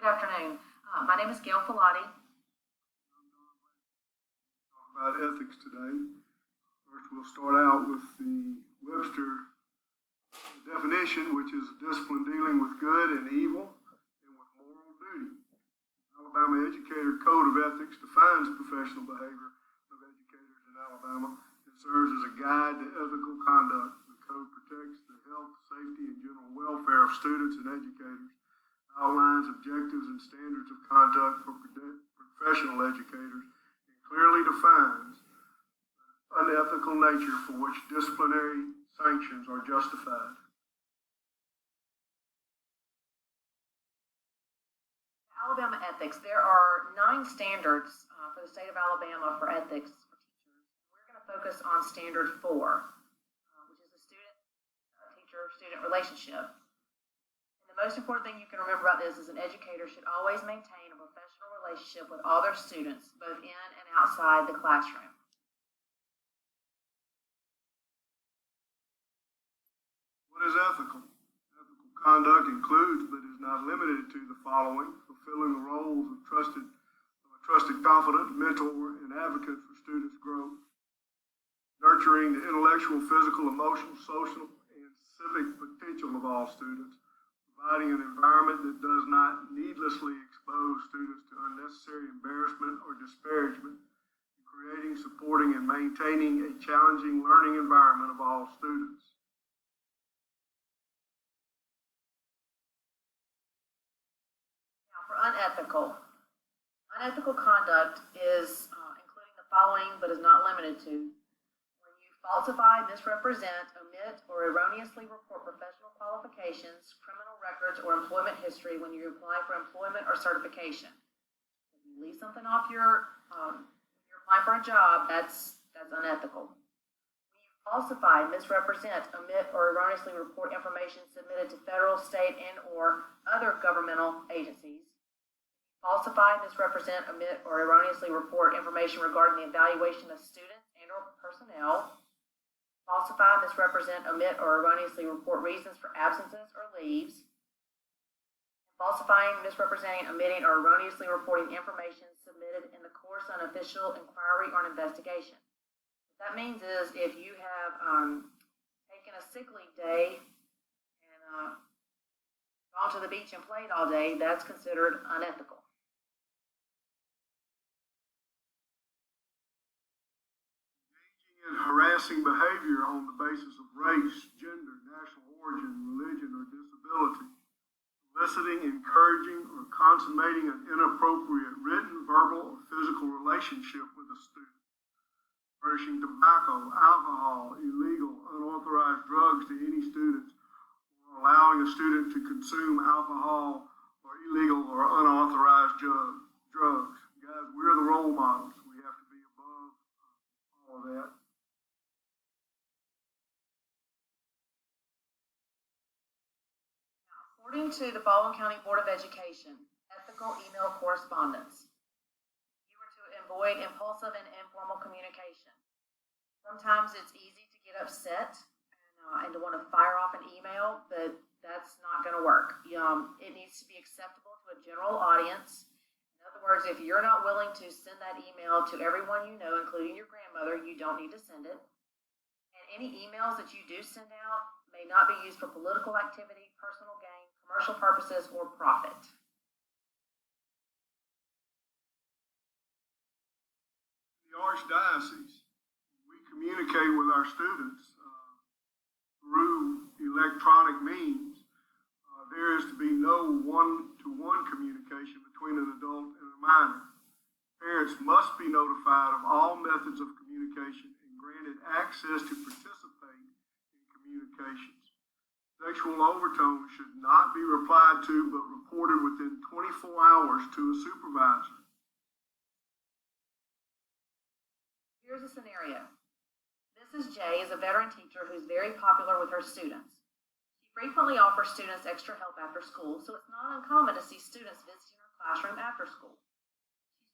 Good afternoon. My name is Gail Filati. Talk about ethics today. First, we'll start out with the Webster definition, which is discipline dealing with good and evil and with moral duty. Alabama Educator Code of Ethics defines professional behavior of educators in Alabama. It serves as a guide to ethical conduct. The code protects the health, safety, and general welfare of students and educators, outlines objectives and standards of conduct for professional educators, and clearly defines unethical nature for which disciplinary sanctions are justified. Alabama ethics. There are 9 standards for the state of Alabama for ethics for teachers. We're going to focus on standard 4, which is the teacher-student relationship. And the most important thing you can remember about this is an educator should always maintain a professional relationship with all their students, both in and outside the classroom. What is ethical? Ethical conduct includes, but is not limited to, the following: fulfilling the roles of a trusted confidant, mentor, and advocate for students' growth; nurturing the intellectual, physical, emotional, social, and civic potential of all students; providing an environment that does not needlessly expose students to unnecessary embarrassment or disparagement; and creating, supporting, and maintaining a challenging learning environment of all students. For unethical. Unethical conduct is including the following, but is not limited to: when you falsify, misrepresent, omit, or erroneously report professional qualifications, criminal records, or employment history when you apply for employment or certification. If you leave something off when you're applying for a job, that's unethical. When you falsify, misrepresent, omit, or erroneously report information submitted to federal, state, and or other governmental agencies. Falsify, misrepresent, omit, or erroneously report information regarding the evaluation of students and or personnel. Falsify, misrepresent, omit, or erroneously report reasons for absences or leaves. Falsifying, misrepresenting, omitting, or erroneously reporting information submitted in the course of an official inquiry or an investigation. What that means is if you have taken a sick leave day and gone to the beach and played all day, that's considered unethical. And harassing behavior on the basis of race, gender, national origin, religion, or disability; eliciting, encouraging, or consummating an inappropriate written, verbal, or physical relationship with a student; furnishing tobacco, alcohol, illegal, unauthorized drugs to any students, or allowing a student to consume alcohol or illegal or unauthorized drugs. Guys, we're the role models. We have to be above all of that. According to the Baldwin County Board of Education, ethical email correspondence. You are to avoid impulsive and informal communication. Sometimes it's easy to get upset and to want to fire off an email, but that's not going to work. It needs to be acceptable to a general audience. In other words, if you're not willing to send that email to everyone you know, including your grandmother, you don't need to send it. And any emails that you do send out may not be used for political activity, personal gain, commercial purposes, or profit. In the Archdiocese, we communicate with our students through electronic means. There is to be no one-to-one communication between an adult and a minor. Parents must be notified of all methods of communication and granted access to participate in communications. Sexual overtones should not be replied to but reported within 24 hours to a supervisor. Here's a scenario. Mrs. J is a veteran teacher who's very popular with her students. She frequently offers students extra help after school, so it's not uncommon to see students visiting her classroom after school.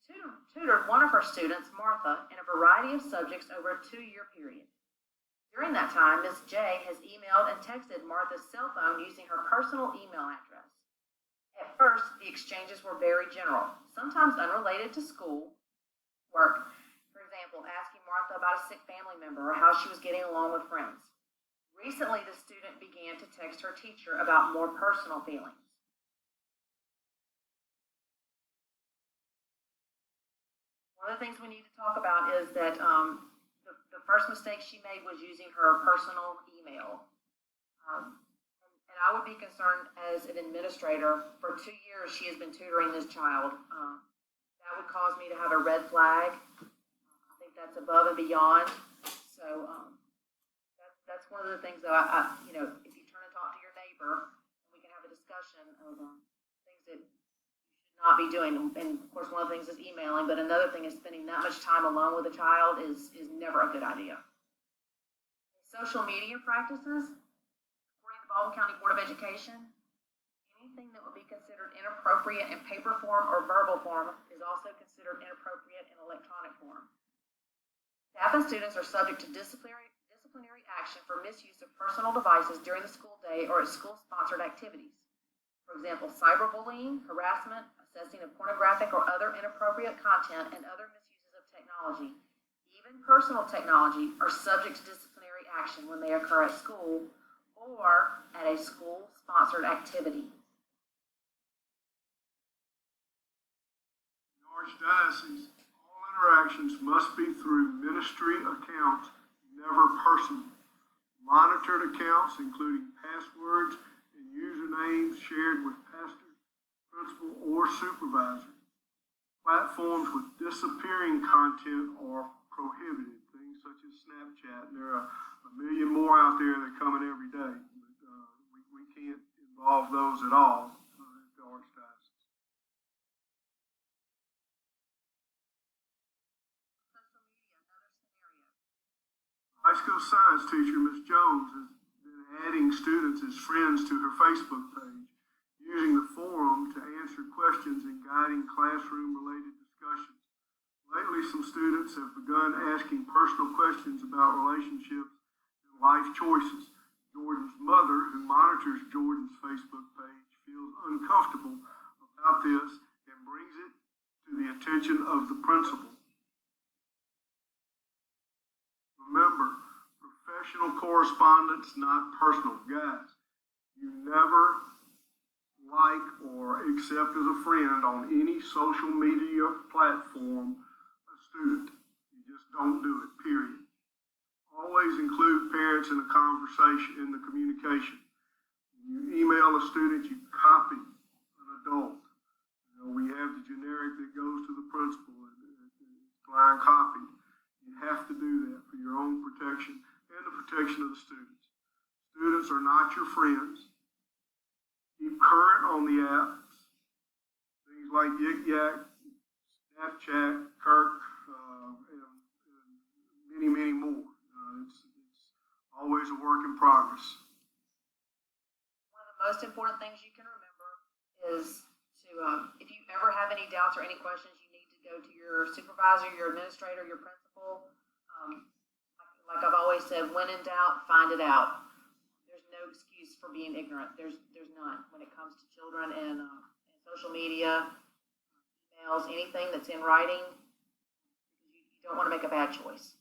She's tutored one of her students, Martha, in a variety of subjects over a 2-year period. During that time, Ms. J has emailed and texted Martha's cell phone using her personal email address. At first, first, the exchanges were very general, sometimes unrelated to school work. For example, asking Martha about a sick family member or how she was getting along with friends. Recently, the student began to text her teacher about more personal feelings. One of the things we need to talk about is that the first mistake she made was using her personal email. And I would be concerned as an administrator. For 2 years, she has been tutoring this child. That would cause me to have a red flag. I think that's above and beyond. So that's one of the things that if you turn and talk to your neighbor, we can have a discussion of things that you should not be doing. And of course, one of the things is emailing, but another thing is spending that much time alone with a child is never a good idea. Social media practices, according to Baldwin County Board of Education, anything that would be considered inappropriate in paper form or verbal form is also considered inappropriate in electronic form. Staff and students are subject to disciplinary action for misuse of personal devices during the school day or at school-sponsored activities. For example, cyberbullying, harassment, accessing of pornographic or other inappropriate content, and other misuses of technology, even personal technology, are subject to disciplinary action when they occur at school or at a school-sponsored activity. In the Archdiocese, all interactions must be through ministry accounts, never personal. Monitored accounts, including passwords and usernames shared with pastor, principal, or supervisor. Platforms with disappearing content are prohibited, things such as Snapchat. And there are a million more out there that come in every day. But we can't involve those at all at the Archdiocese. High school science teacher, Ms. Jones, has been adding students as friends to her Facebook page, using the forum to answer questions and guiding classroom-related discussions. Lately, some students have begun asking personal questions about relationships and life choices. Jordan's mother, who monitors Jordan's Facebook page, feels uncomfortable about this and brings it to the attention of the principal. Remember, professional correspondence, not personal. Guys, you never like or accept as a friend on any social media platform a student. You just don't do it, period. Always include parents in the conversation, in the communication. When you email a student, you copy an adult. We have the generic that goes to the principal, it's blind copied. You have to do that for your own protection and the protection of the students. Students are not your friends. Keep current on the apps. Things like Yik Yak, Snapchat, Kirk, and many, many more. It's always a work in progress. One of the most important things you can remember is to, if you ever have any doubts or any questions, you need to go to your supervisor, your administrator, your principal. Like I've always said, when in doubt, find it out. There's no excuse for being ignorant. There's none when it comes to children and social media, emails, anything that's in writing. You don't want to make a bad choice.